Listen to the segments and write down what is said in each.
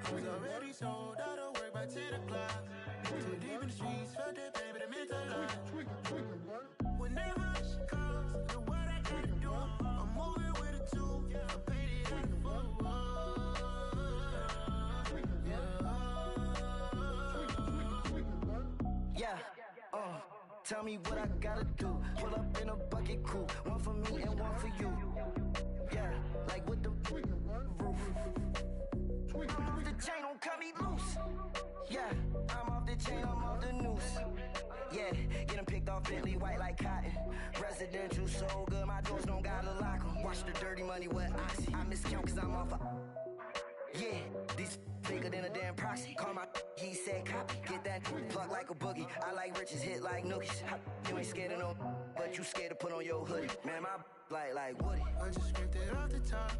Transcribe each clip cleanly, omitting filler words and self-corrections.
I was already sold out of work by 10 o'clock. Too deep in the streets, felt that pain, but it meant a lot. Whenever she calls, know what I gotta do. I'm moving with a two. I paid it out the full. Yeah. Tell me what I gotta do. Pull up in a bucket crew. One for me and one for you. Yeah, like with the roof. I'm off the chain, don't cut me loose. Yeah, I'm off the chain, I'm off the noose. Yeah, getting picked off Bentley white like cotton. Residential so good, my doors don't gotta lock 'em. Watch the dirty money with oxy. I miscount cause I'm off a... Yeah, these bigger than a damn proxy. Call my he said copy. Get that plug like a boogie. I like riches, hit like nookies. You ain't scared of no, but you scared to put on your hoodie. Man, my like Woody. I just scraped it off the top.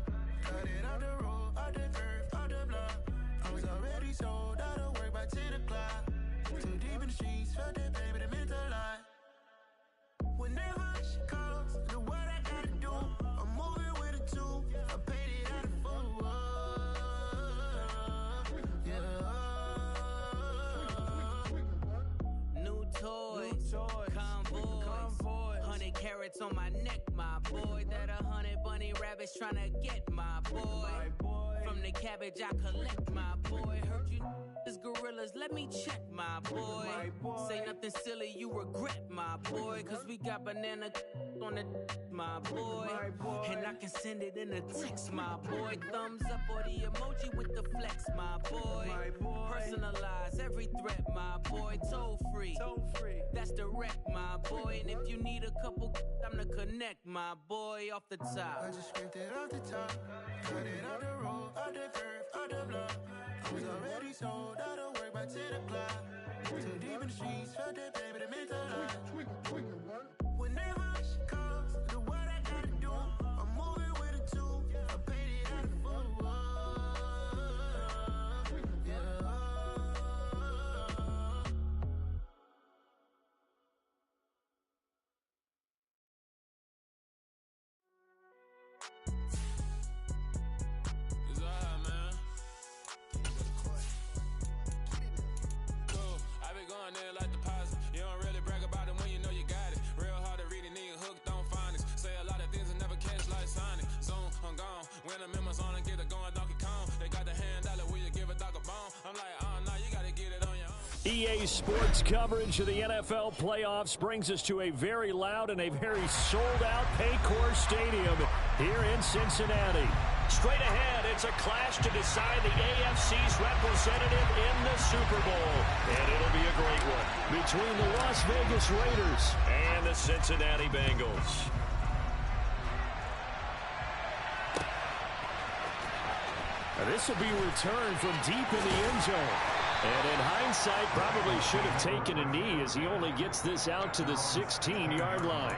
Cut it off the road, off the curve, off the block. I was already sold out of work by 10 o'clock. Too deep in the streets, felt that pain, but it meant a lot. Whenever she calls, know what I gotta do. I'm moving with a two. I paid it out of full. Yeah. New toys, convoys, 100 carats on my neck, my boy. That 100 bunny rabbits tryna get my boy. From the cabbage I collect, my boy. Heard you is gorillas, let me check, my boy. Say nothing silly, you regret, my boy. Cause we got banana on the my boy. And I can send it in a text, my boy. Thumbs up or the emoji with the flex, my boy. Personalize every threat, my boy. Toll free, that's direct, my boy. And if you need a couple, I'm the connect, my boy. Off the top, I just scraped it off the top. Cut it off the road, off the curve, off the block. I was already sold out of work by 10 o'clock. Too deep in the streets, felt that pain, but it meant a lot. Whenever she calls, know what I gotta do. I'm moving with a two. I paid it out of full. Yeah. It's alright, man. Cool. I be going there like deposit. You don't really brag about it when you know you got it. Real hard to read it, nigga hooked on phonics. Say a lot of things and never catch like Sonic. Zone, I'm gone. When I'm in my zone and get it going Donkey Kong. They got the hand dollar, will you give a dog a bone? I'm like, nah, you gotta get it on your own. EA Sports coverage of the NFL playoffs brings us to a very loud and a very sold-out Paycor Stadium here in Cincinnati. Straight ahead, it's a clash to decide the AFC's representative in the Super Bowl. And it'll be a great one between the Las Vegas Raiders and the Cincinnati Bengals. This will be returned from deep in the end zone. And in hindsight, probably should have taken a knee as he only gets this out to the 16-yard line.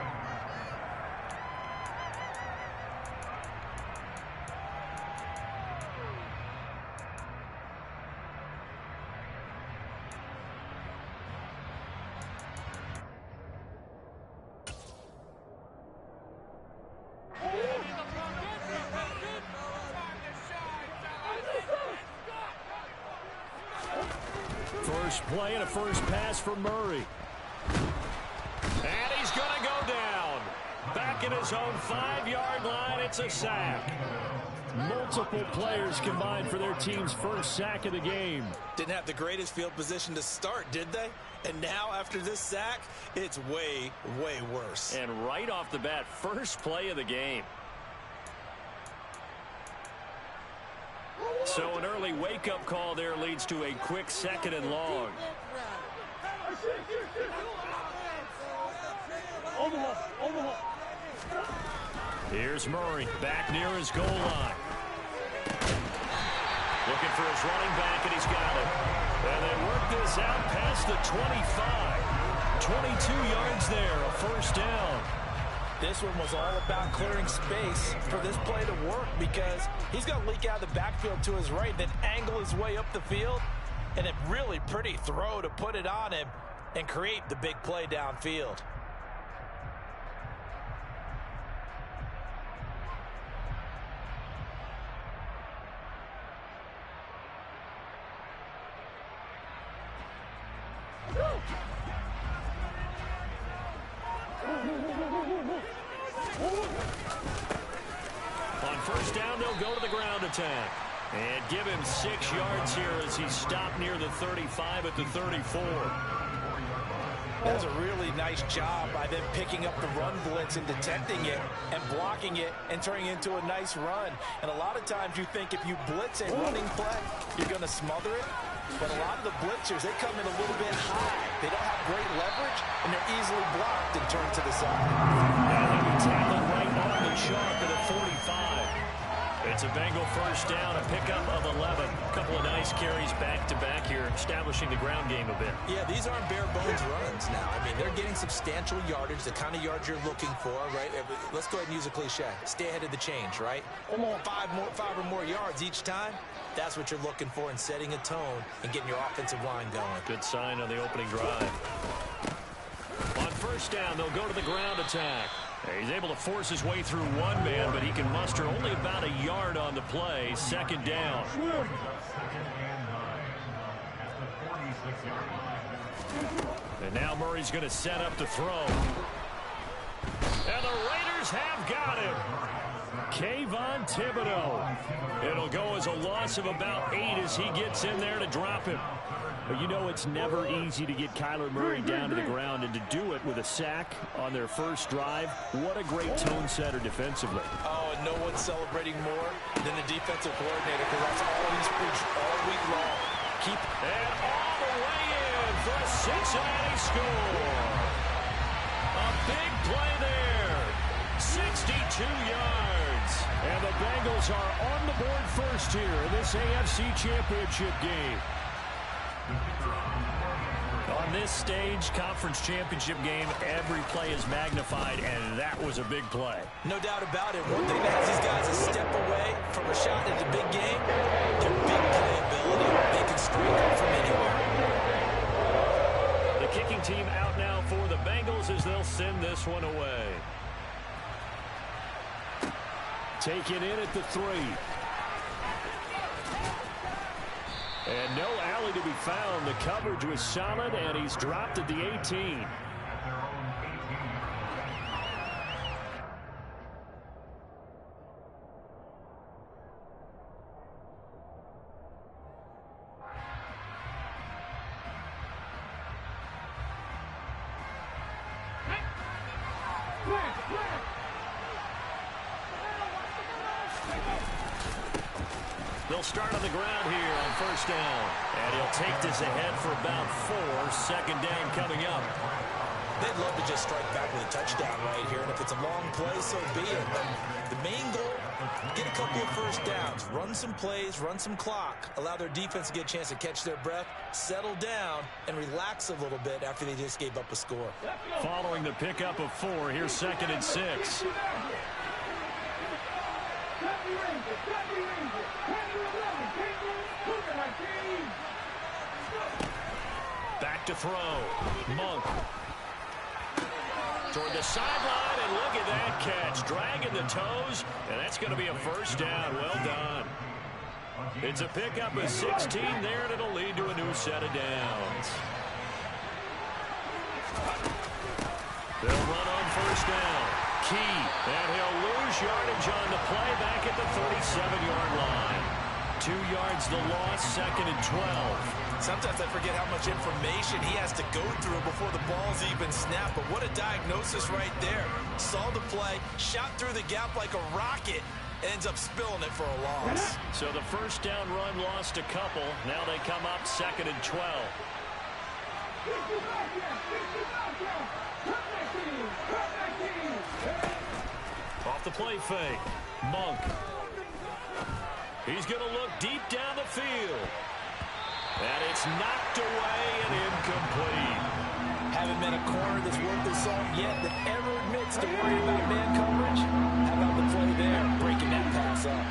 First play and a first pass for Murray. And he's going to go down. Back at his own 5-yard line, it's a sack. Multiple players combined for their team's first sack of the game. Didn't have the greatest field position to start, did they? And now, after this sack, it's way, way worse. And right off the bat, first play of the game. So an early wake-up call there leads to a quick 2nd and long. Here's Murray back near his goal line. Looking for his running back, and he's got it. And they work this out past the 25. 22 yards there, a first down. This one was all about clearing space for this play to work because he's going to leak out of the backfield to his right, then angle his way up the field, and a really pretty throw to put it on him and create the big play downfield. On first down, they'll go to the ground attack. And give him 6 yards here as he stopped near the 35 at the 34. That was a really nice job by them picking up the run blitz and detecting it and blocking it and turning it into a nice run. And a lot of times you think if you blitz a running play, you're going to smother it. But a lot of the blitzers, they come in a little bit high. They don't have great leverage, and they're easily blocked and turned to the side. And they'll be tackled right on the chalk at the 45. It's a Bengal first down, a pickup of 11. A couple of nice carries back-to-back here, establishing the ground game a bit. Yeah, these aren't bare-bones runs now. I mean, they're getting substantial yardage, the kind of yards you're looking for, right? Let's go ahead and use a cliche. Stay ahead of the change, right? 5 or more yards each time. That's what you're looking for in setting a tone and getting your offensive line going. Good sign on the opening drive. On first down, they'll go to the ground attack. He's able to force his way through one man, but he can muster only about a yard on the play. Second down. And now Murray's going to set up to throw. And the Raiders have got him. Kayvon Thibodeau. It'll go as a loss of about 8 as he gets in there to drop him. But you know it's never easy to get Kyler Murray down to the ground, and to do it with a sack on their first drive, what a great tone setter defensively. Oh, and no one's celebrating more than the defensive coordinator, because that's all he's preached all week long. And all the way in for a Cincinnati score. A big play there. 62 yards. And the Bengals are on the board first here in this AFC Championship game. On this stage, conference championship game, every play is magnified, and that was a big play. No doubt about it. One thing that has these guys a step away from a shot at the big game, their big playability. They can strike from anywhere. The kicking team out now for the Bengals as they'll send this one away. Taken in at the 3. And no alley to be found. The coverage was solid, and he's dropped at the 18. They'll start on the ground here on first down. And he'll take this ahead for about 4. Second down coming up. They'd love to just strike back with a touchdown right here. And if it's a long play, so be it. The main goal, get a couple of first downs. Run some plays, run some clock. Allow their defense to get a chance to catch their breath, settle down, and relax a little bit after they just gave up a score. Following the pickup of 4, here's 2nd and 6. Back to throw. Monk. Toward the sideline, and look at that catch. Dragging the toes, and that's going to be a first down. Well done. It's a pickup of 16 there, and it'll lead to a new set of downs. They'll run on first down. Key, and he'll lose yardage on the play back at the 37-yard line. 2 yards the loss, 2nd and 12. Sometimes I forget how much information he has to go through before the ball's even snapped. But what a diagnosis right there. Saw the play, shot through the gap like a rocket, ends up spilling it for a loss. So the first down run lost a couple. Now they come up 2nd and 12. Off the play fake. Monk. He's going to look deep down the field. And it's knocked away and incomplete. Haven't met a corner that's worth the salt yet that ever admits to worrying about man coverage. How about the play there, breaking that pass up?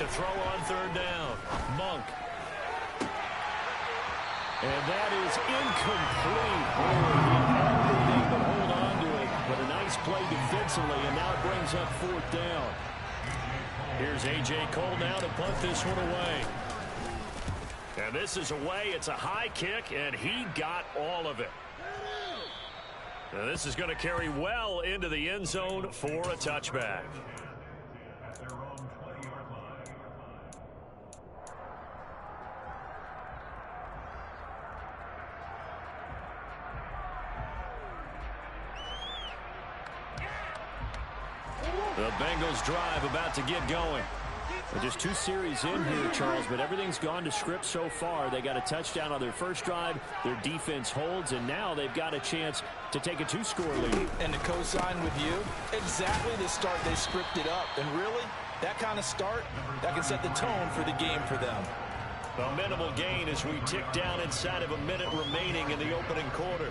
To throw on 3rd down. Monk. And that is incomplete. Everything but hold on to it. But a nice play defensively, and now it brings up 4th down. Here's A.J. Cole now to punt this one away. And this is away. It's a high kick, and he got all of it. And this is going to carry well into the end zone for a touchback. The Bengals drive about to get going. Well, just 2 series in here, Charles, but everything's gone to script so far. They got a touchdown on their first drive. Their defense holds, and now they've got a chance to take a 2-score lead. And to co-sign with you, exactly the start they scripted up. And really, that kind of start, that can set the tone for the game for them. A minimal gain as we tick down inside of a minute remaining in the opening quarter.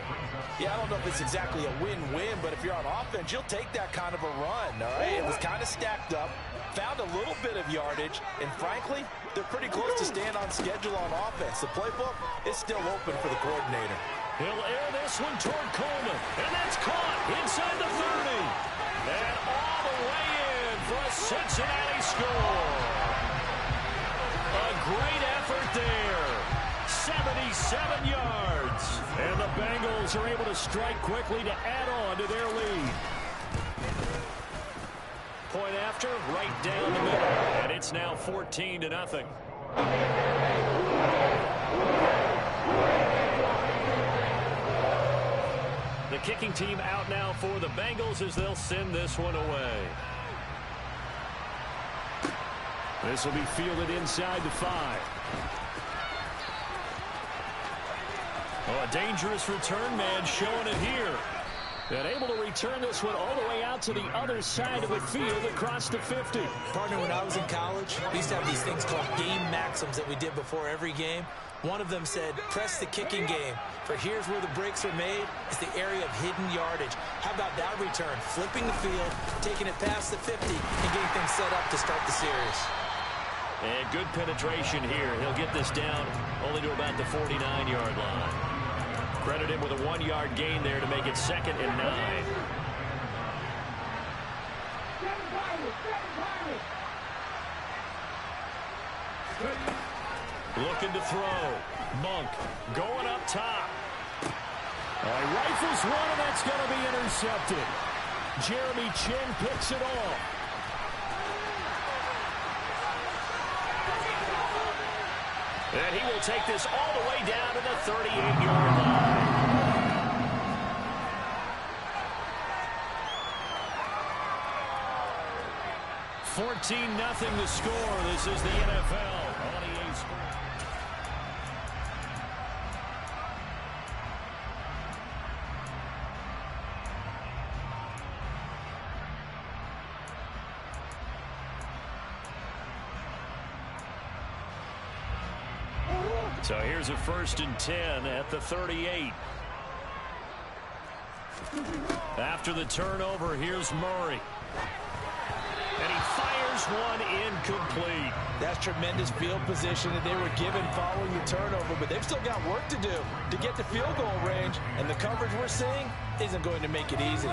Yeah, I don't know if it's exactly a win-win, but if you're on offense, you'll take that kind of a run, all right? It was kind of stacked up, found a little bit of yardage, and frankly, they're pretty close to staying on schedule on offense. The playbook is still open for the coordinator. He'll air this one toward Coleman, and that's caught inside the 30. And all the way in for a Cincinnati score. A great effort there. 77 yards. And the Bengals are able to strike quickly to add on to their lead. Point after, right down the middle. And it's now 14-0. The kicking team out now for the Bengals as they'll send this one away. This will be fielded inside the 5. Oh, a dangerous return man showing it here. And able to return this one all the way out to the other side of the field across the 50. Partner, when I was in college, we used to have these things called game maxims that we did before every game. One of them said, press the kicking game. For here's where the breaks are made. It's the area of hidden yardage. How about that return? Flipping the field, taking it past the 50, and getting things set up to start the series. And good penetration here. He'll get this down only to about the 49-yard line. Credit him with a 1-yard gain there to make it 2nd and 9. Looking to throw. Monk going up top. Rifles one, and that's going to be intercepted. Jeremy Chin picks it off. And he will take this all the way down to the 38-yard line. 14-0 the score. This is the NFL on EA Sports. So here's a 1st and 10 at the 38. After the turnover, here's Murray. And he fires one incomplete. That's tremendous field position that they were given following the turnover, but they've still got work to do to get to field goal range, and the coverage we're seeing isn't going to make it easy.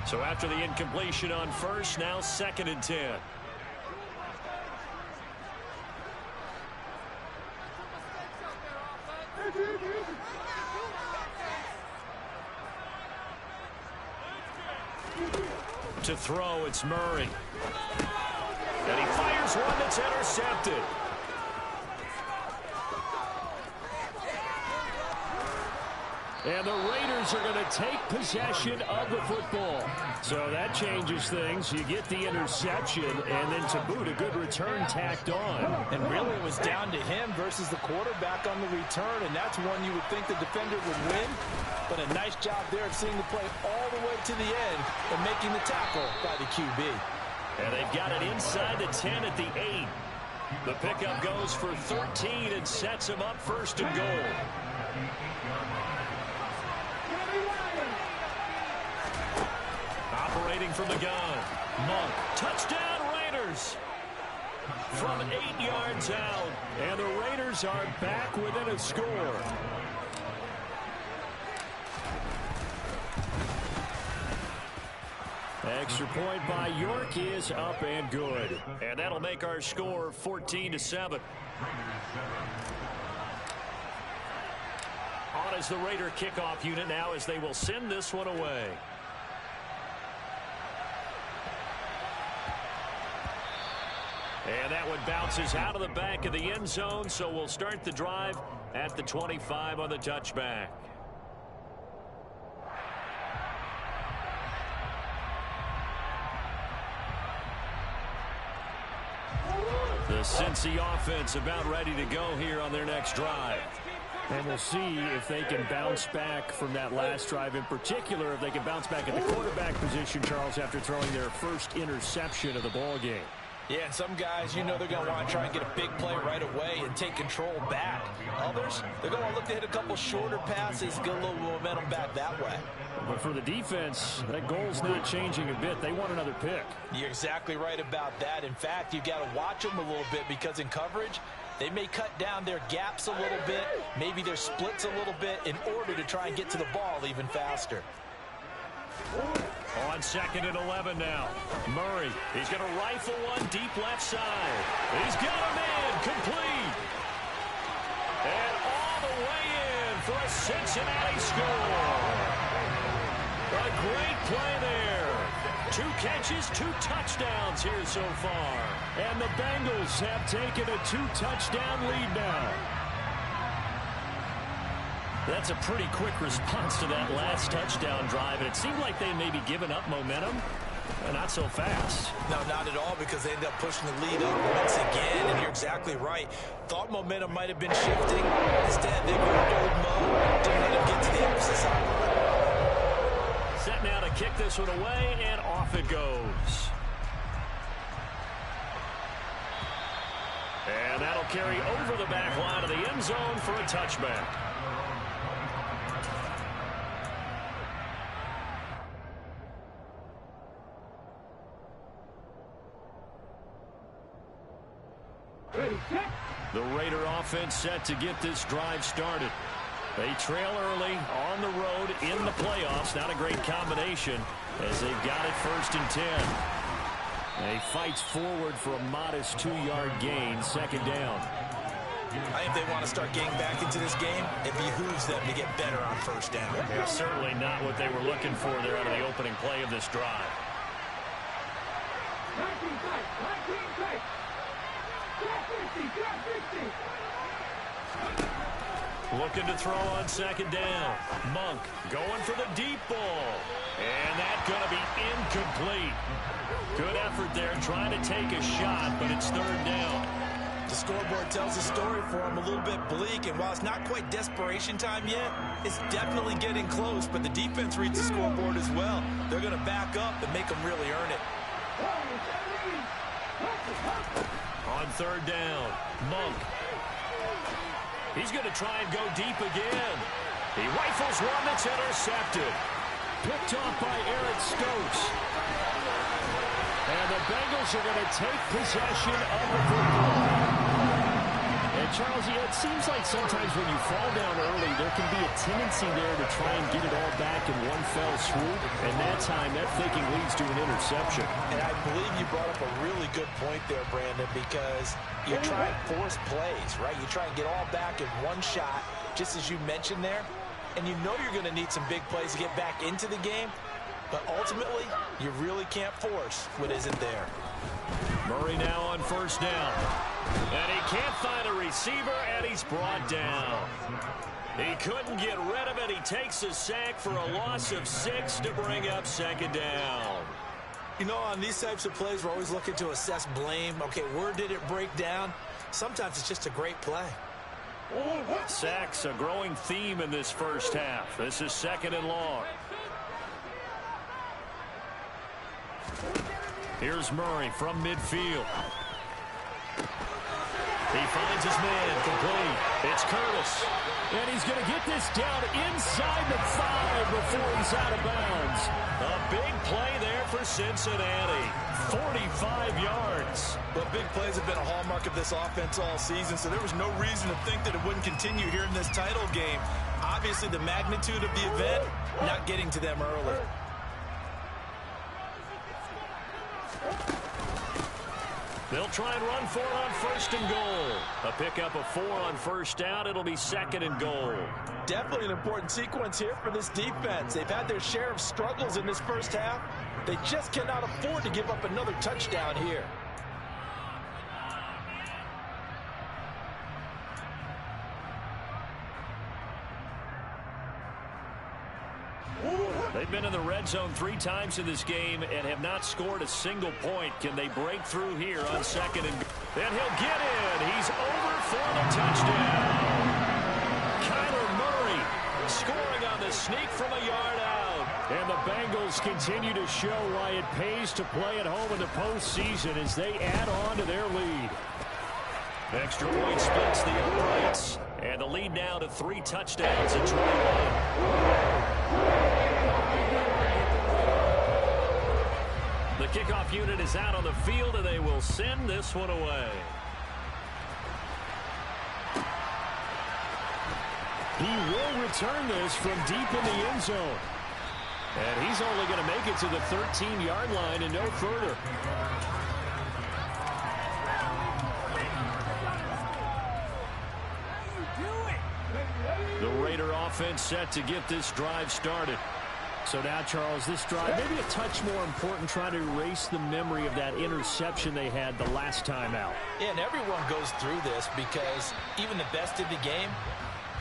So after the incompletion on 1st, now 2nd and 10. To throw, it's Murray. And he fires one that's intercepted. And the Raiders are going to take possession of the football. So that changes things. You get the interception, and then to boot, a good return tacked on. And really, it was down to him versus the quarterback on the return, and that's one you would think the defender would win. But a nice job there of seeing the play all the way to the end and making the tackle by the QB. And they've got it inside the 10 at the 8. The pickup goes for 13 and sets him up 1st and goal. Operating from the gun. Monk. Touchdown, Raiders. From 8 yards out. And the Raiders are back within a score. Extra point by York is up and good. And that'll make our score 14-7. On as the Raider kickoff unit now as they will send this one away. And that one bounces out of the back of the end zone, so we'll start the drive at the 25 on the touchback. The Cincy offense about ready to go here on their next drive. And we'll see if they can bounce back from that last drive, in particular if they can bounce back at the quarterback position, Charles, after throwing their first interception of the ball game. Yeah, and some guys, you know, they're going to want to try and get a big play right away and take control back. Others, they're going to want to look to hit a couple shorter passes, get a little momentum back that way. But for the defense, that goal's not changing a bit. They want another pick. You're exactly right about that. In fact, you've got to watch them a little bit because in coverage, they may cut down their gaps a little bit, maybe their splits a little bit in order to try and get to the ball even faster. On 2nd and 11 now. Murray, he's going to rifle one deep left side. He's got him in, complete. And all the way in for a Cincinnati score. A great play there. 2 catches, 2 touchdowns here so far. And the Bengals have taken a 2-touchdown lead now. That's a pretty quick response to that last touchdown drive, and it seemed like they may be giving up momentum. Not so fast. No, not at all, because they end up pushing the lead up once again, and you're exactly right. Thought momentum might have been shifting. Instead, they were in old mode. Didn't let him get to the opposite sideline. Set now to kick this one away, and off it goes. And that'll carry over the back line of the end zone for a touchback. The Raider offense set to get this drive started. They trail early on the road in the playoffs. Not a great combination as they've got it 1st and 10. He fights forward for a modest 2-yard gain, 2nd down. I think they want to start getting back into this game. It behooves them to get better on 1st down. Yeah, certainly not what they were looking for there out of the opening play of this drive. Looking to throw on 2nd down. Monk going for the deep ball. And that's going to be incomplete. Good effort there trying to take a shot, but it's 3rd down. The scoreboard tells a story for him, a little bit bleak, and while it's not quite desperation time yet, it's definitely getting close, but the defense reads the scoreboard as well. They're going to back up and make them really earn it. On 3rd down, Monk. He's going to try and go deep again. He rifles one that's intercepted. Picked off by Eric Stokes. And the Bengals are going to take possession of the football. And Charles, it seems like sometimes when you fall down early, there can be a tendency there to try and get it all back in one fell swoop. And that time, that thinking leads to an interception. And I believe you brought up a really good point there, Brandon, because you try and force plays, right? You try and get all back in one shot, just as you mentioned there. And you know you're going to need some big plays to get back into the game. But ultimately, you really can't force what isn't there. Murray now on 1st down. And he can't find a receiver, and he's brought down. He couldn't get rid of it. He takes a sack for a loss of 6 to bring up 2nd down. You know, on these types of plays, we're always looking to assess blame. Okay, where did it break down? Sometimes it's just a great play. Sacks, a growing theme in this 1st half. This is 2nd and long. Here's Murray from midfield. He finds his man complete. It's Curtis. And he's going to get this down inside the 5 before he's out of bounds. A big play there for Cincinnati. 45 yards. But big plays have been a hallmark of this offense all season, so there was no reason to think that it wouldn't continue here in this title game. Obviously, the magnitude of the event, not getting to them early. They'll try and run for it on 1st and goal. A pickup of 4 on 1st down. It'll be 2nd and goal. Definitely an important sequence here for this defense. They've had their share of struggles in this first half. They just cannot afford to give up another touchdown here. They've been in the red zone 3 times in this game and have not scored a single point. Can they break through here on 2nd and goal? And he'll get in. He's over for the touchdown. Kyler Murray scoring on the sneak from a yard out. And the Bengals continue to show why it pays to play at home in the postseason as they add on to their lead. Extra point splits the uprights. And the lead now to 3 touchdowns at 21. The kickoff unit is out on the field, and they will send this one away. He will return this from deep in the end zone. And he's only going to make it to the 13-yard line and no further. The Raider offense set to get this drive started. So now, Charles, this drive maybe a touch more important, trying to erase the memory of that interception they had the last time out. Yeah, and everyone goes through this because even the best in the game,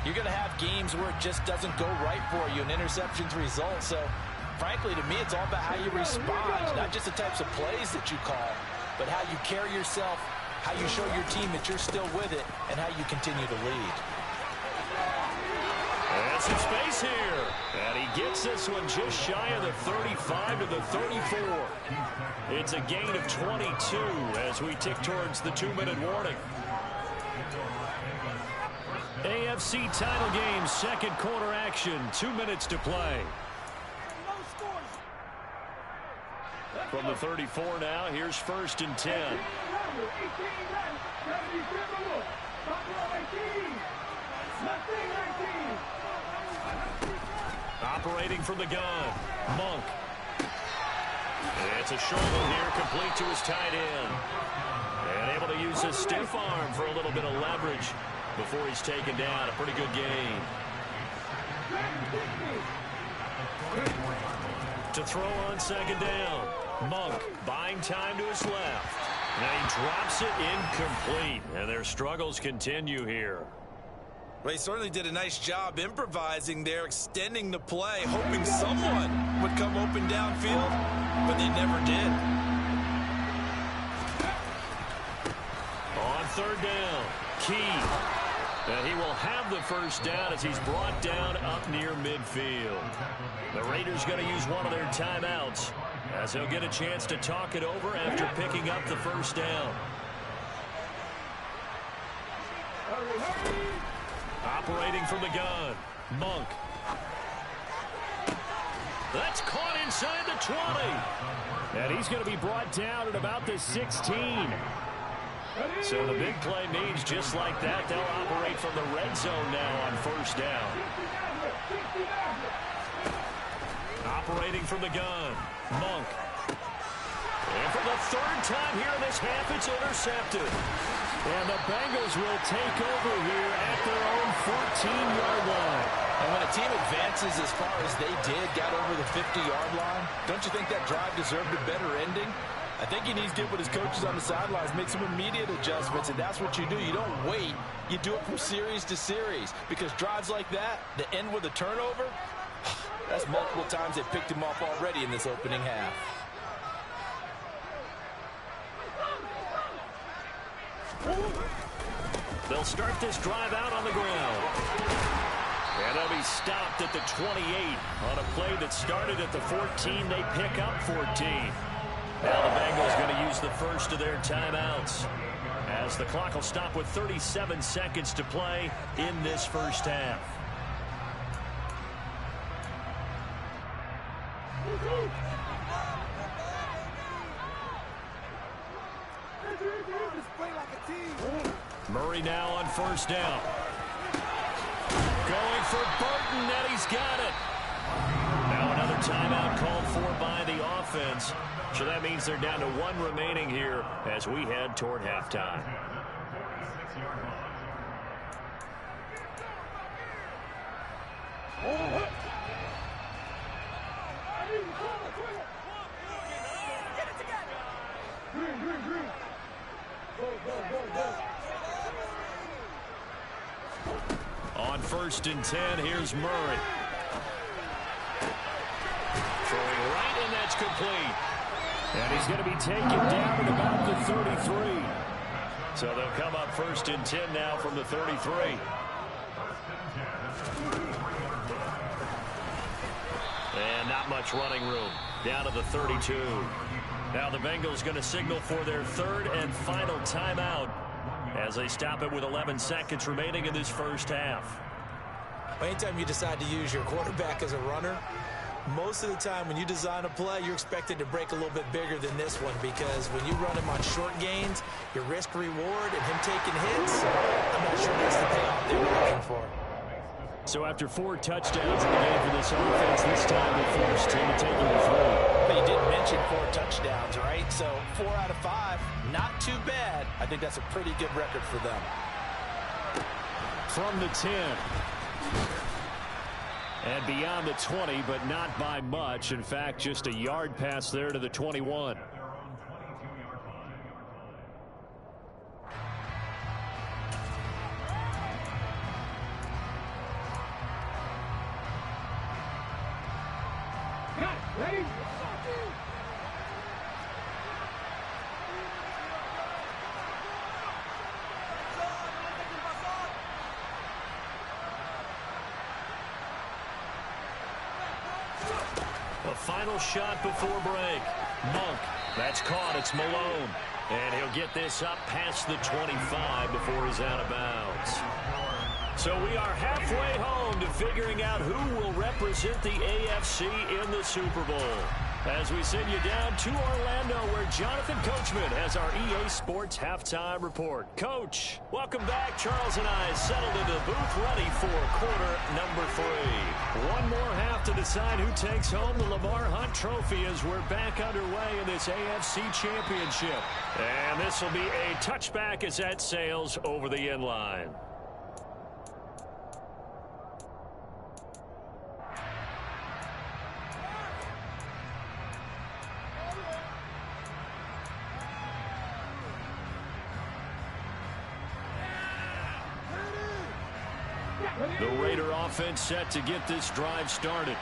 you're going to have games where it just doesn't go right for you, and interceptions result. So, frankly, to me, it's all about how you respond, not just the types of plays that you call, but how you carry yourself, how you show your team that you're still with it, and how you continue to lead. And some space here. And he gets this one just shy of the 35 to the 34. It's a gain of 22 as we tick towards the 2-minute warning. AFC title game, second quarter action, 2 minutes to play. From the 34 now, here's 1st and 10. Operating from the gun, Monk. It's a short one here, complete to his tight end. And able to use his stiff arm for a little bit of leverage before he's taken down. A pretty good gain. To throw on 2nd down, Monk buying time to his left. And he drops it incomplete. And their struggles continue here. Well, he certainly did a nice job improvising there, extending the play, hoping someone would come open downfield, but they never did. On 3rd down, Key. And he will have the 1st down as he's brought down up near midfield. The Raiders going to use one of their timeouts as he'll get a chance to talk it over after picking up the 1st down. Operating from the gun, Monk. That's caught inside the 20. And he's going to be brought down at about the 16. So the big play means just like that, they'll operate from the red zone now on 1st down. Operating from the gun, Monk. And for the 3rd time here in this half, it's intercepted. And the Bengals will take over here at their own 14-yard line. And when a team advances as far as they did, got over the 50-yard line, don't you think that drive deserved a better ending? I think he needs to get with his coaches on the sidelines, make some immediate adjustments, and that's what you do. You don't wait. You do it from series to series, because drives like that end with a turnover, that's multiple times they picked him off already in this opening half. They'll start this drive out on the ground. And they'll be stopped at the 28 on a play that started at the 14. They pick up 14. Now the Bengals going to use the first of their timeouts as the clock will stop with 37 seconds to play in this first half. Murray now on 1st down. Going for Burton, and he's got it. Now another timeout called for by the offense So that means they're down to 1 remaining here as we head toward halftime. On 1st and 10, here's Murray. Throwing right, and that's complete. And he's going to be taken down at about the 33. So they'll come up 1st and 10 now from the 33. And not much running room. Down to the 32. Now the Bengals going to signal for their 3rd and final timeout as they stop it with 11 seconds remaining in this first half. Anytime you decide to use your quarterback as a runner, most of the time when you design a play, you're expected to break a little bit bigger than this one, because when you run him on short gains, your risk-reward and him taking hits, I'm not sure that's the payoff they were looking for. So after 4 touchdowns in the game for this offense, this time they forced him to take him to 3. But you did mention 4 touchdowns, right? So 4 out of 5, not too bad. I think that's a pretty good record for them. From the 10. And beyond the 20, but not by much. In fact, just a yard pass there to the 21. Ready? A final shot before break. Monk. That's caught. It's Malone. And he'll get this up past the 25 before he's out of bounds. So we are halfway home to figuring out who will represent the AFC in the Super Bowl. As we send you down to Orlando, where Jonathan Coachman has our EA Sports Halftime Report. Coach, welcome back. Charles and I settled into the booth ready for quarter number 3. One more half to decide who takes home the Lamar Hunt Trophy as we're back underway in this AFC Championship. And this will be a touchback as that sails over the end line. The Raider offense set to get this drive started.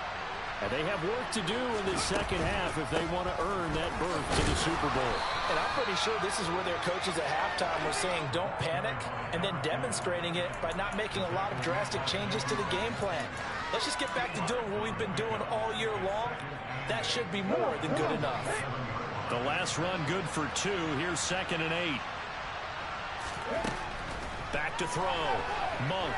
And they have work to do in the second half if they want to earn that berth to the Super Bowl. And I'm pretty sure this is where their coaches at halftime were saying don't panic, and then demonstrating it by not making a lot of drastic changes to the game plan. Let's just get back to doing what we've been doing all year long. That should be more than good enough. The last run good for 2. Here's 2nd and 8. Back to throw. Monk.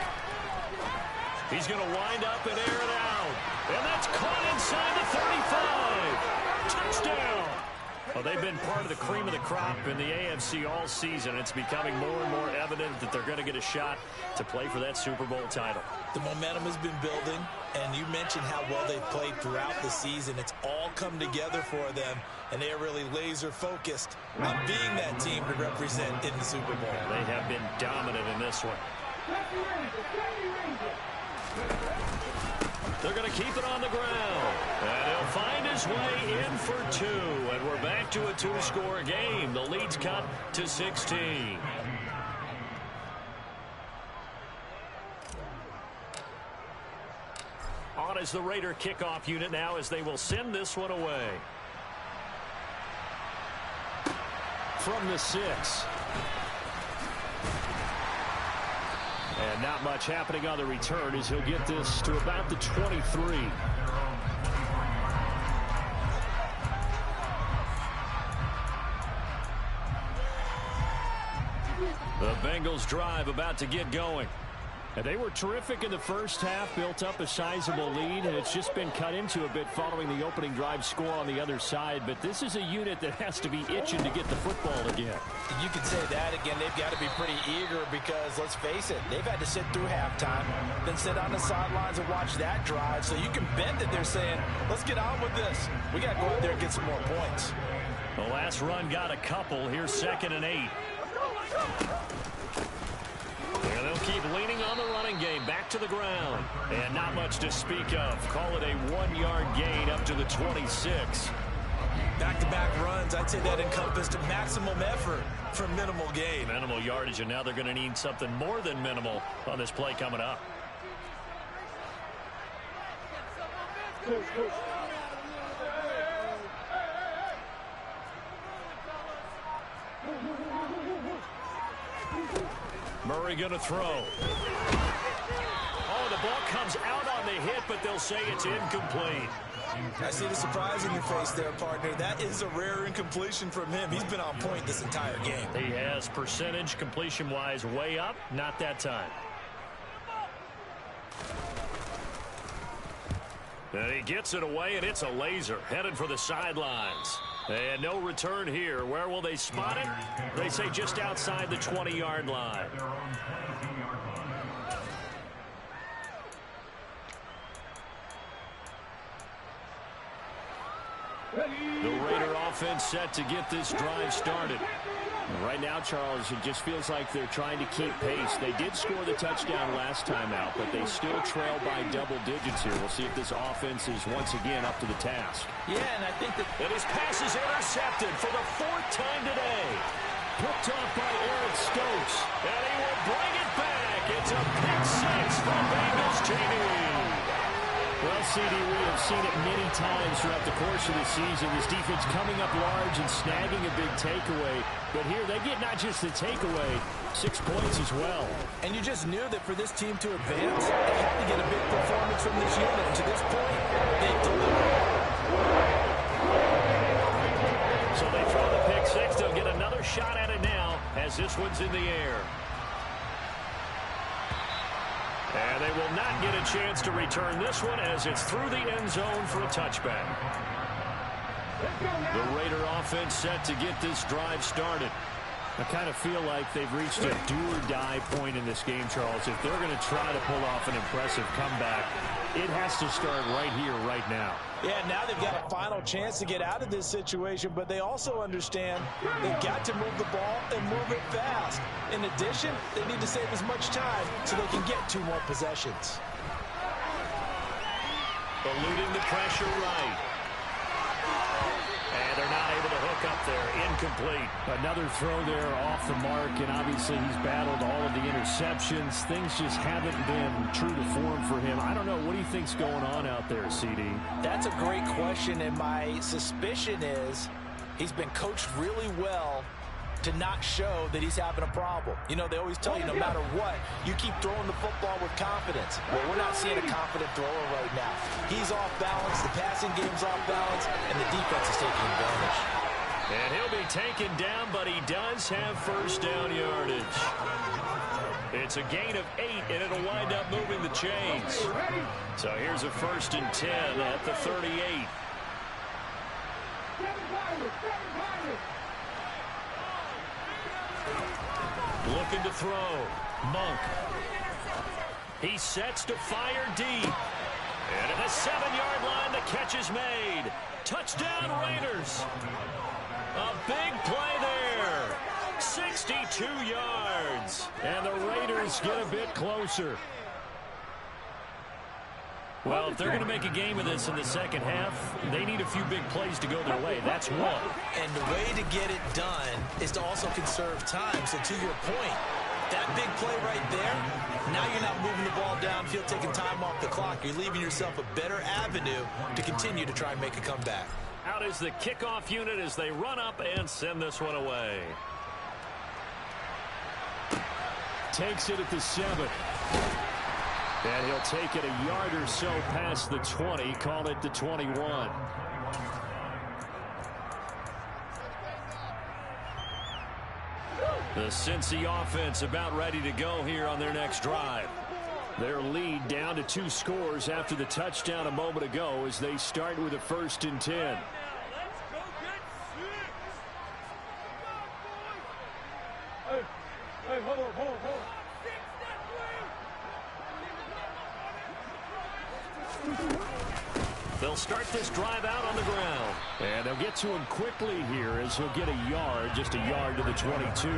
He's going to wind up and air it out. And that's caught inside the 35. Touchdown. Well, they've been part of the cream of the crop in the AFC all season. It's becoming more and more evident that they're going to get a shot to play for that Super Bowl title. The momentum has been building, and you mentioned how well they've played throughout the season. It's all come together for them, and they are really laser-focused on being that team to represent in the Super Bowl. They have been dominant in this one. They're going to keep it on the ground. And he'll find his way in for 2. And we're back to a 2-score game. The lead's cut to 16. On is the Raider kickoff unit now as they will send this one away. From the 6. And not much happening on the return as he'll get this to about the 23. The Bengals drive about to get going. And they were terrific in the first half, built up a sizable lead, and it's just been cut into a bit following the opening drive score on the other side. But this is a unit that has to be itching to get the football again. You could say that again. They've got to be pretty eager because, let's face it, they've had to sit through halftime, then sit on the sidelines and watch that drive. So you can bet that they're saying, let's get on with this. We got to go out there and get some more points. The last run got a couple. Here's 2nd and 8. And they'll keep leaning on the running game. Back to the ground. And not much to speak of. Call it a 1-yard gain up to the 26. Back-to-back runs, I'd say that encompassed maximum effort for minimal gain. Minimal yardage, and now they're going to need something more than minimal on this play coming up. Murray going to throw. Oh, the ball comes out on the hit, but they'll say it's incomplete. I see the surprise in your face there, partner. That is a rare incompletion from him. He's been on point this entire game. He has percentage completion-wise way up. Not that time. And he gets it away, and it's a laser. Headed for the sidelines. And no return here. Where will they spot it? They say just outside the 20-yard line. The Raider offense set to get this drive started. Right now, Charles, it just feels like they're trying to keep pace. They did score the touchdown last time out, but they still trail by double digits here. We'll see if this offense is once again up to the task. Yeah, and I think that his pass is intercepted for the 4th time today. Picked off by Eric Stokes, and he will bring it back. It's a pick 6 from Bengals TV. Well, CD, we have seen it many times throughout the course of the season. This defense coming up large and snagging a big takeaway. But here, they get not just the takeaway, 6 points as well. And you just knew that for this team to advance, they had to get a big performance from this unit. And to this point, they've delivered. So they throw the pick 6. They'll get another shot at it now as this one's in the air. And they will not get a chance to return this one as it's through the end zone for a touchback. The Raider offense set to get this drive started. I kind of feel like they've reached a do-or-die point in this game, Charles. If they're going to try to pull off an impressive comeback, it has to start right here, right now. Yeah, now they've got a final chance to get out of this situation, but they also understand they've got to move the ball and move it fast. In addition, they need to save as much time so they can get 2 more possessions. Eluding the pressure right. And they're not able to hook up there. Incomplete. Another throw there off the mark, and obviously he's battled all of the interceptions. Things just haven't been true to form for him. I don't know. What do you think's going on out there, CD? That's a great question, and my suspicion is he's been coached really well to not show that he's having a problem. You know, they always tell you no matter what, you keep throwing the football with confidence. Well, we're not seeing a confident thrower right now. He's off balance, the passing game's off balance, and the defense is taking advantage. And he'll be taken down, but he does have first down yardage. It's a gain of 8, and it'll wind up moving the chains. So here's a 1st and 10 at the 38. Looking to throw. Monk. He sets to fire deep. And at the 7-yard line, the catch is made. Touchdown, Raiders. A big play there. 62 yards. And the Raiders get a bit closer. Well, if they're going to make a game of this in the second half, they need a few big plays to go their way. That's one. And the way to get it done is to also conserve time. So to your point, that big play right there, now you're not moving the ball downfield, taking time off the clock. You're leaving yourself a better avenue to continue to try and make a comeback. Out is the kickoff unit as they run up and send this one away. Takes it at the 7. And he'll take it a yard or so past the 20, call it the 21. The Cincy offense about ready to go here on their next drive. Their lead down to 2 scores after the touchdown a moment ago as they start with a 1st and 10. They'll start this drive out on the ground. And they'll get to him quickly here as he'll get a yard, just a yard to the 22.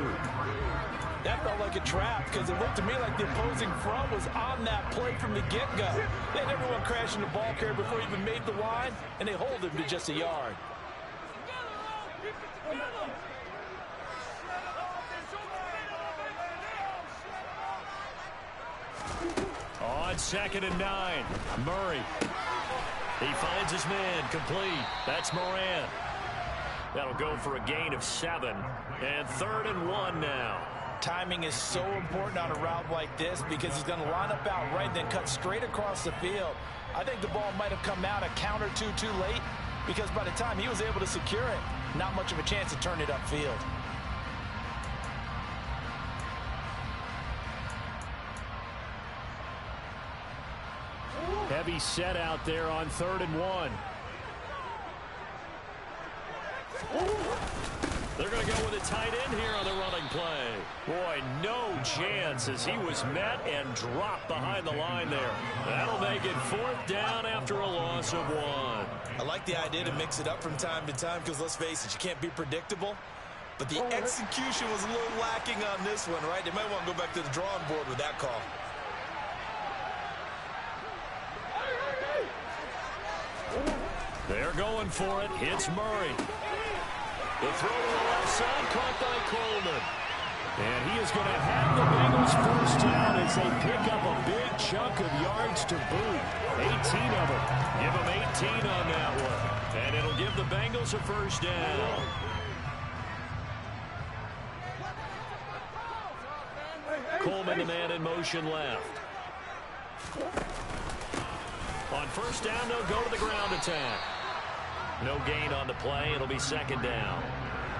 That felt like a trap because it looked to me like the opposing front was on that play from the get-go. They had everyone crashing the ball carrier before he even made the line, and they hold him to just a yard. On 2nd and 9, Murray. He finds his man, complete. That's Moran. That'll go for a gain of 7. And 3rd and 1 now. Timing is so important on a route like this because he's going to line up out right, then cut straight across the field. I think the ball might have come out a count or two too late because by the time he was able to secure it, not much of a chance to turn it upfield. Heavy set out there on 3rd and 1. They're going to go with a tight end here on the running play. Boy, no chance as he was met and dropped behind the line there. That'll make it 4th down after a loss of 1. I like the idea to mix it up from time to time because, let's face it, you can't be predictable. But the execution was a little lacking on this one, right? They might want to go back to the drawing board with that call. They're going for it. It's Murray. The throw to the left side, caught by Coleman. And he is going to have the Bengals 1st down as they pick up a big chunk of yards to boot. 18 of them. Give them 18 on that one. And it'll give the Bengals a 1st down. Coleman, the man in motion left. On 1st down, they'll go to the ground attack. No gain on the play. It'll be 2nd down.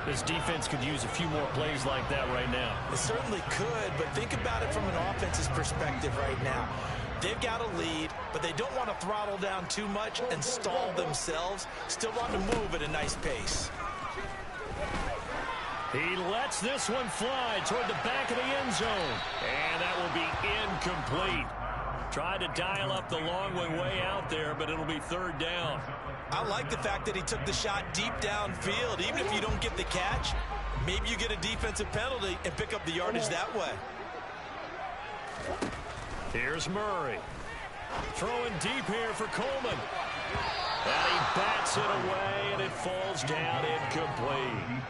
This defense could use a few more plays like that right now. It certainly could, but think about it from an offense's perspective right now. They've got a lead, but they don't want to throttle down too much and stall themselves. Still want to move at a nice pace. He lets this one fly toward the back of the end zone. And that will be incomplete. Tried to dial up the long one way out there, but it'll be 3rd down. I like the fact that he took the shot deep downfield. Even if you don't get the catch, maybe you get a defensive penalty and pick up the yardage that way. Here's Murray. Throwing deep here for Coleman. And he bats it away, and it falls down incomplete.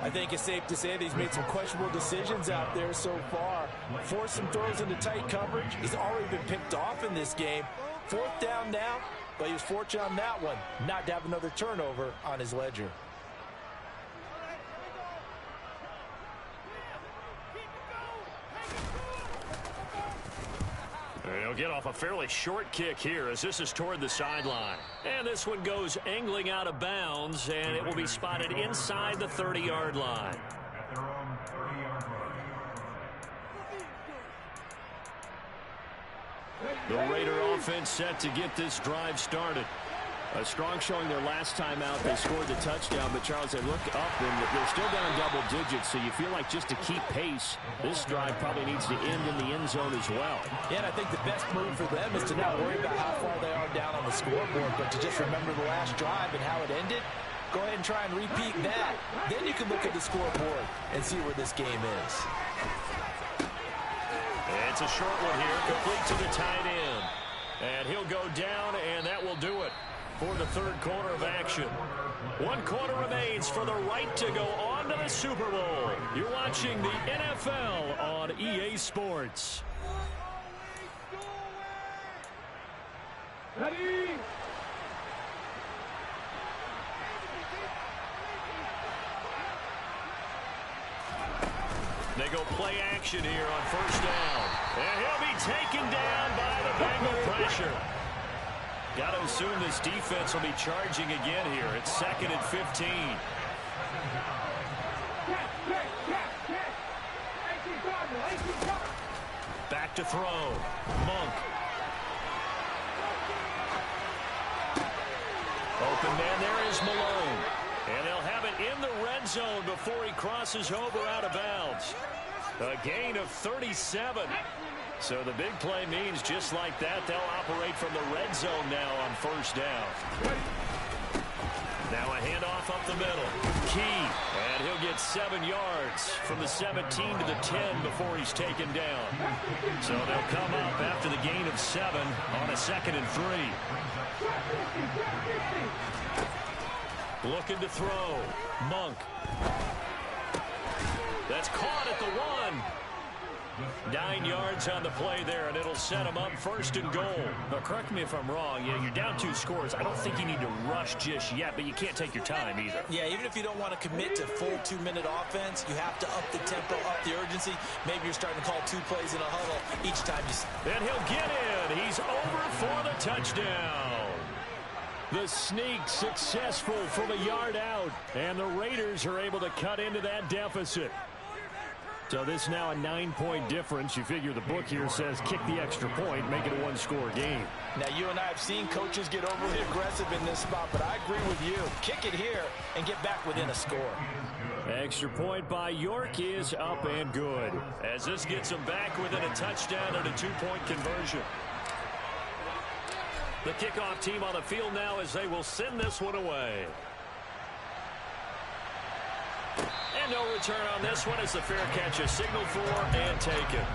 I think it's safe to say that he's made some questionable decisions out there so far. Forced some throws into tight coverage. He's already been picked off in this game. 4th down now, but he was fortunate on that one not to have another turnover on his ledger. He'll get off a fairly short kick here as this is toward the sideline. And this one goes angling out of bounds, and it will be spotted inside the 30-yard line. The Raider offense set to get this drive started. A strong showing their last time out. They scored the touchdown, but Charles, they look up and they're still down double digits, so you feel like just to keep pace, this drive probably needs to end in the end zone as well. Yeah, and I think the best move for them is to not worry about how far they are down on the scoreboard, but to just remember the last drive and how it ended. Go ahead and try and repeat that. Then you can look at the scoreboard and see where this game is. It's a short one here, complete to the tight end. And he'll go down, and that will do it for the 3rd quarter of action. 1 quarter remains for the right to go on to the Super Bowl. You're watching the NFL on EA Sports. Ready? They go play action here on 1st down. And he'll be taken down by the Bengal pressure. Got to assume this defense will be charging again here. It's 2nd and 15. Back to throw. Monk. Open man there is Malone. And they'll have it in the red zone before he crosses over out of bounds. A gain of 37. So the big play means just like that, they'll operate from the red zone now on first down. Now a handoff up the middle. Key. And he'll get 7 yards from the 17 to the 10 before he's taken down. So they'll come up after the gain of 7 on a 2nd and 3. Looking to throw. Monk. That's caught at the 1. 9 yards on the play there, and it'll set him up 1st and goal. Now, correct me if I'm wrong. Yeah, you're down 2 scores. I don't think you need to rush just yet, but you can't take your time either. Yeah, even if you don't want to commit to full 2-minute offense, you have to up the tempo, up the urgency. Maybe you're starting to call 2 plays in a huddle each time you... And he'll get in. He's over for the touchdown. The sneak successful from a yard out, and the Raiders are able to cut into that deficit. So this now a 9-point difference. You figure the book here says kick the extra point, make it a 1-score game. Now, you and I have seen coaches get overly aggressive in this spot, but I agree with you. Kick it here and get back within a score. Extra point by York is up and good, as this gets them back within a touchdown and a 2-point conversion. The kickoff team on the field now as they will send this one away. And no return on this one as the fair catch is signaled for and taken.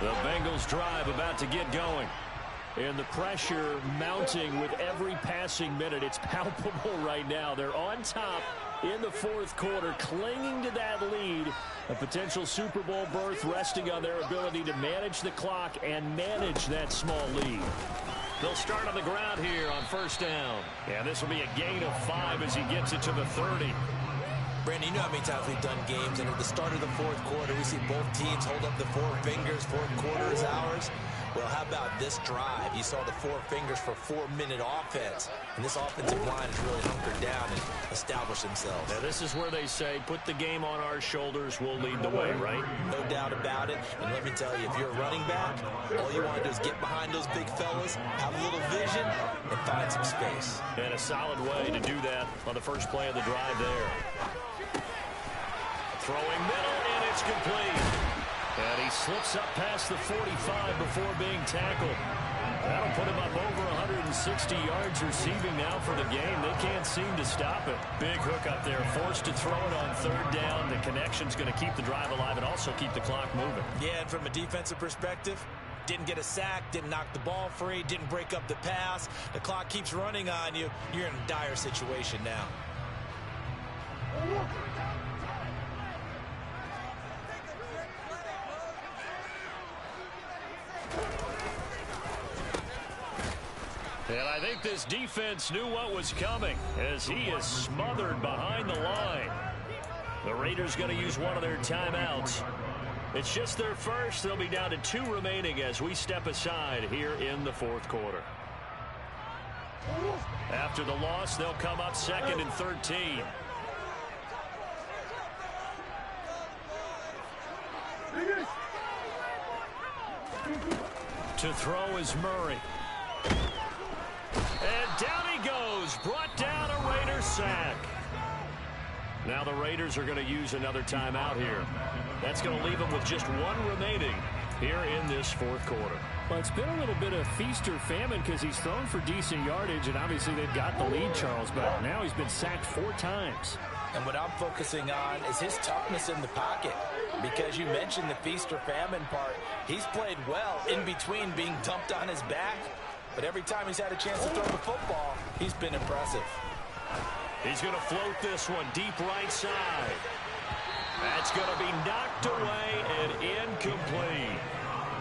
The Bengals drive about to get going. And the pressure mounting with every passing minute. It's palpable right now. They're on top in the 4th quarter, clinging to that lead. A potential Super Bowl berth resting on their ability to manage the clock and manage that small lead. They'll start on the ground here on 1st down. Yeah, this will be a gain of 5 as he gets it to the 30. Brandon, you know how many times we've done games, and at the start of the 4th quarter, we see both teams hold up the 4 fingers. 4th quarter is ours. Well, how about this drive? You saw the 4 fingers for 4-minute offense. And this offensive line has really hunkered down and established themselves. Now, this is where they say, put the game on our shoulders, we'll lead the way, right? No doubt about it. And let me tell you, if you're a running back, all you want to do is get behind those big fellas, have a little vision, and find some space. And a solid way to do that on the first play of the drive there. Throwing middle, and it's complete. And he slips up past the 45 before being tackled. That'll put him up over 160 yards receiving now for the game. They can't seem to stop it. Big hook up there, forced to throw it on 3rd down. The connection's going to keep the drive alive and also keep the clock moving. Yeah, and from a defensive perspective, didn't get a sack, didn't knock the ball free, didn't break up the pass. The clock keeps running on you. You're in a dire situation now. And I think this defense knew what was coming as he is smothered behind the line. The Raiders going to use one of their timeouts. It's just their first. They'll be down to 2 remaining as we step aside here in the 4th quarter. After the loss, they'll come up 2nd and 13. To throw is Murray. And down he goes. Brought down a Raiders sack. Now the Raiders are going to use another timeout here. That's going to leave them with just 1 remaining here in this 4th quarter. Well, it's been a little bit of feast or famine because he's thrown for decent yardage, and obviously they've got the lead, Charles, but now he's been sacked 4 times. And what I'm focusing on is his toughness in the pocket, because you mentioned the feast or famine part. He's played well in between being dumped on his back, but every time he's had a chance to throw the football, he's been impressive. He's going to float this one deep right side. That's going to be knocked away and incomplete.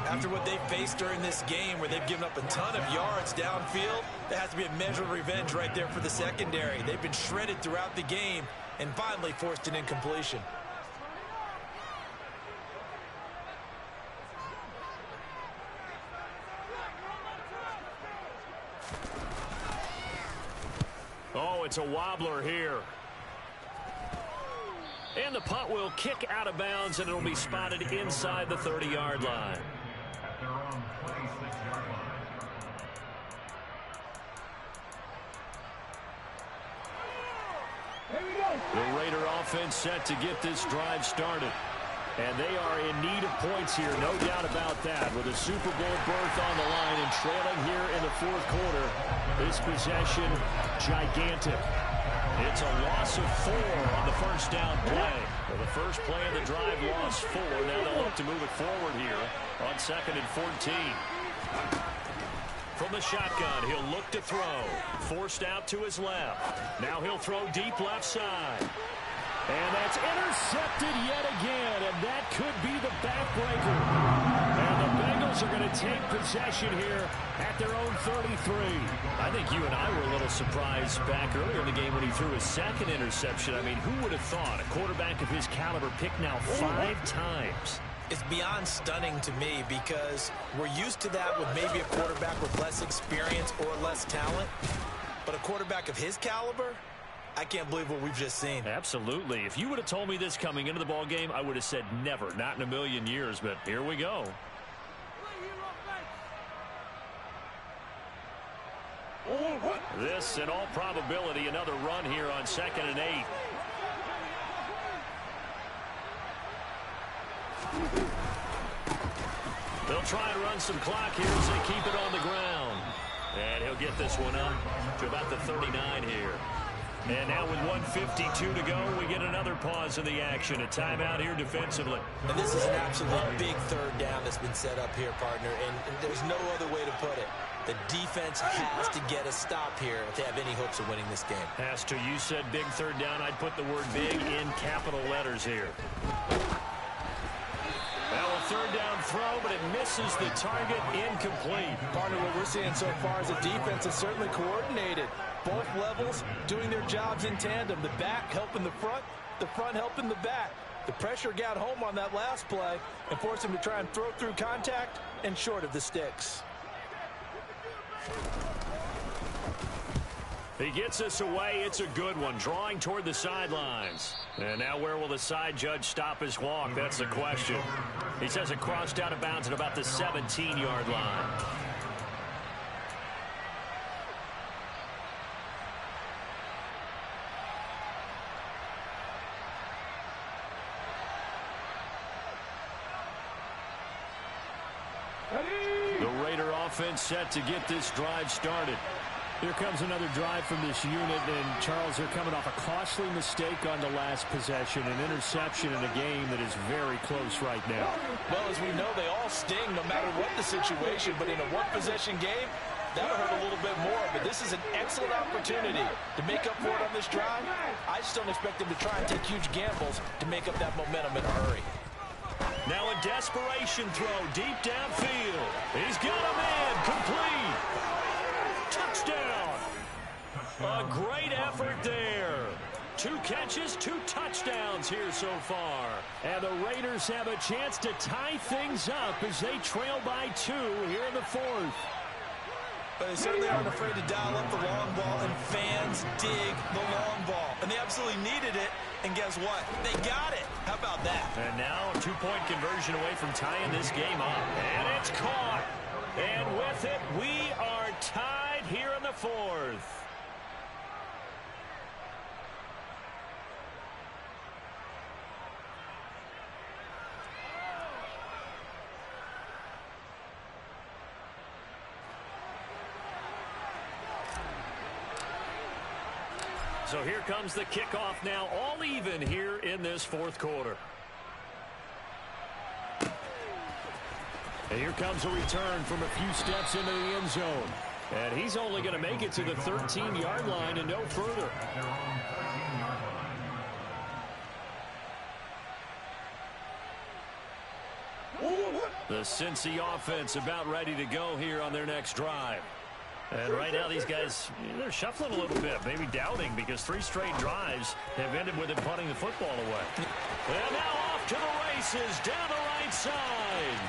After what they faced during this game where they've given up a ton of yards downfield, there has to be a measure of revenge right there for the secondary. They've been shredded throughout the game and finally forced an incompletion. it's a wobbler here. And the punt will kick out of bounds, and it'll be spotted inside the 30-yard line. The Raider offense set to get this drive started. And they are in need of points here, no doubt about that. With a Super Bowl berth on the line and trailing here in the fourth quarter, this possession gigantic. It's a loss of 4 on the first down play. Well, the first play of the drive lost 4. Now they'll look to move it forward here on 2nd and 14. From the shotgun, he'll look to throw. Forced out to his left. Now he'll throw deep left side. And that's intercepted yet again, and that could be the backbreaker. And the Bengals are going to take possession here at their own 33. I think you and I were a little surprised back earlier in the game when he threw his second interception. I mean, who would have thought a quarterback of his caliber picked now 5 times? It's beyond stunning to me because we're used to that with maybe a quarterback with less experience or less talent. But a quarterback of his caliber, I can't believe what we've just seen. Absolutely. If you would have told me this coming into the ball game, I would have said never, not in a million years. But here we go. This, in all probability, another run here on 2nd and 8. They'll try and run some clock here as they keep it on the ground. And he'll get this one up to about the 39 here. And now with 1:52 to go, we get another pause in the action. A timeout here defensively. And this is an absolute big third down that's been set up here, partner. And there's no other way to put it. The defense has to get a stop here if they have any hopes of winning this game. Has to. You said big third down. I'd put the word big in capital letters here. Well, a third down throw, but it misses the target, incomplete. Partner, what we're seeing so far is the defense is certainly coordinated. Both levels doing their jobs in tandem. The back helping the front helping the back. The pressure got home on that last play and forced him to try and throw through contact and short of the sticks. He gets us away. It's a good one. Drawing toward the sidelines. And now where will the side judge stop his walk? That's the question. He says it crossed out of bounds at about the 17-yard line. The Raider offense set to get this drive started. Here comes another drive from this unit, and Charles, they're coming off a costly mistake on the last possession, an interception in a game that is very close right now. Well, as we know, they all sting no matter what the situation, but in a one-possession game, that'll hurt a little bit more. But this is an excellent opportunity to make up for it on this drive. I just don't expect them to try and take huge gambles to make up that momentum in a hurry. Now a desperation throw deep downfield. He's got a man complete. Touchdown. A great effort there. 2 catches, 2 touchdowns here so far. And the Raiders have a chance to tie things up as they trail by 2 here in the fourth. But they certainly aren't afraid to dial up the long ball, and fans dig the long ball. And they absolutely needed it, and guess what? They got it. How about that? And now a 2-point conversion away from tying this game up. And it's caught. And with it, we are tied here in the fourth. So here comes the kickoff now, all even here in this fourth quarter. And here comes a return from a few steps into the end zone. And he's only going to make it to the 13-yard line and no further. The Cincy offense about ready to go here on their next drive. And right now these guys, they're shuffling a little bit, maybe doubting, because 3 straight drives have ended with them punting the football away. And now off to the races down the right side.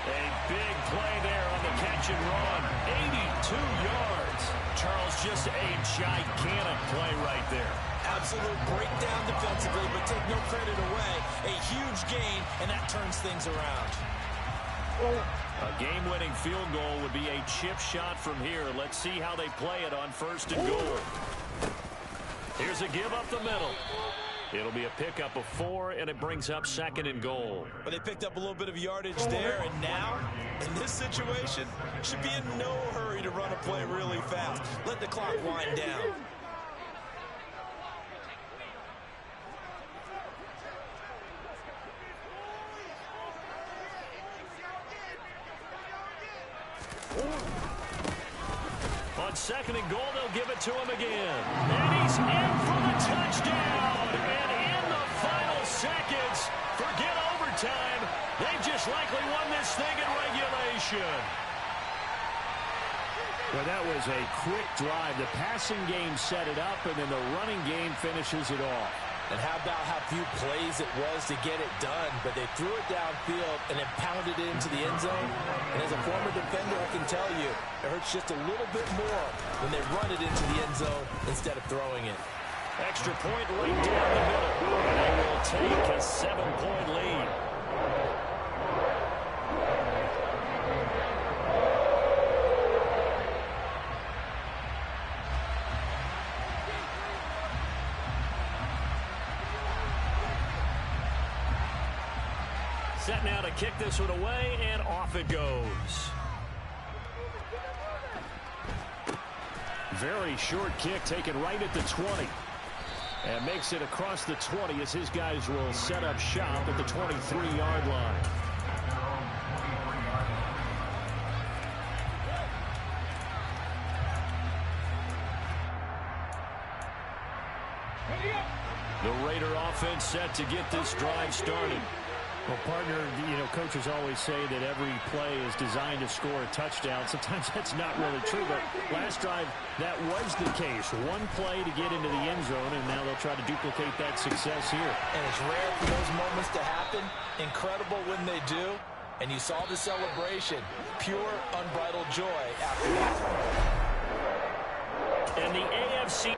A big play there on the catch and run. 82 yards. Charles, just a gigantic play right there. Absolute breakdown defensively, but take no credit away. A huge gain, and that turns things around. A game-winning field goal would be a chip shot from here. Let's see how they play it on 1st and goal. Here's a give up the middle. It'll be a pickup of 4, and it brings up 2nd and goal. But they picked up a little bit of yardage there, and now, in this situation, should be in no hurry to run a play really fast. Let the clock wind down. On 2nd and goal, they'll give it to him again. And he's in for the touchdown. And in the final seconds, forget overtime, they just likely won this thing in regulation. Well, that was a quick drive. The passing game set it up, and then the running game finishes it off. And how about how few plays it was to get it done, but they threw it downfield and then pounded it into the end zone. And as a former defender, I can tell you, it hurts just a little bit more when they run it into the end zone instead of throwing it. Extra point right down the middle. And they will take a 7-point lead. Set now to kick this one away, and off it goes. Very short kick taken right at the 20. And makes it across the 20 as his guys will set up shop at the 23-yard line. The Raider offense set to get this drive started. Well, partner, coaches always say that every play is designed to score a touchdown. Sometimes that's not really true, but last drive, that was the case. One play to get into the end zone, and now they'll try to duplicate that success here. And it's rare for those moments to happen. Incredible when they do. And you saw the celebration. Pure, unbridled joy after that. And the AFC...